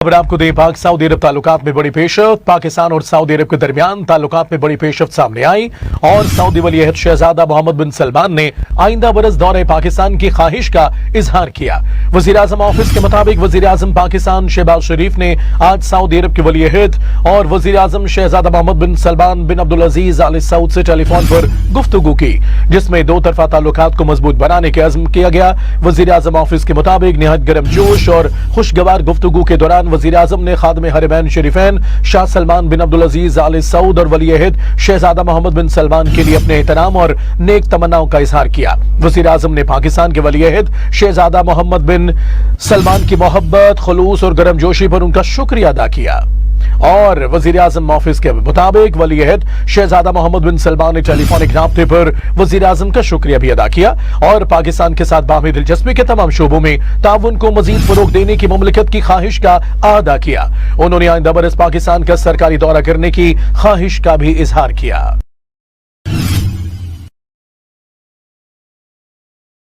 खबर आपको दें, पाक सऊदी अरब ताल्लुकात में बड़ी पेशरफ्त। पाकिस्तान और सऊदी अरब के दरमियान ताल्लुकात में बड़ी पेशरफ्त सामने आई और सऊदी वली अहद शहजादा मोहम्मद बिन सलमान ने आइंदा बरस दौरे पाकिस्तान की ख्वाहिश का इजहार किया। वजीर आजम ऑफिस के मुताबिक वजीर आजम पाकिस्तान शहबाज शरीफ ने आज सऊदी अरब के वली अहद और वजीर आजम शहजादा मोहम्मद बिन सलमान बिन अब्दुल अजीज आल सऊद से टेलीफोन पर गुफ्तगू की, जिसमें दो तरफा ताल्लुकात को मजबूत बनाने के अज़्म किया गया। वजीर आजम ऑफिस के मुताबिक निहायत गर्मजोश और खुशगवार गुफ्तगू के दौरान वजीर आजम ने खादिम हरमैन शरीफैन शाह सलमान बिन अब्दुल अजीज आल सऊद और वली अहद शहजादा मोहम्मद बिन सलमान के लिए अपने एहतराम और नेक तमन्नाओं का इजहार किया। वजीर आजम ने पाकिस्तान के वली अहद शहजादा मोहम्मद बिन सलमान की मोहब्बत, खुलूस और गर्मजोशी पर उनका शुक्रिया अदा किया और वजीर आजम ऑफिस के मुताबिक वली अहद शहजादा मोहम्मद बिन सलमान ने टेलीफोनिक राब्ते पर वजीर आजम का शुक्रिया भी अदा किया और पाकिस्तान के साथ बाहमी दिलचस्पी के तमाम शोबों में ताउन को मजीद फरोग देने की मुमलिकत की ख्वाहिश का अदा किया। उन्होंने आइंदा बरस पाकिस्तान का सरकारी दौरा करने की ख्वाहिश का भी इजहार किया।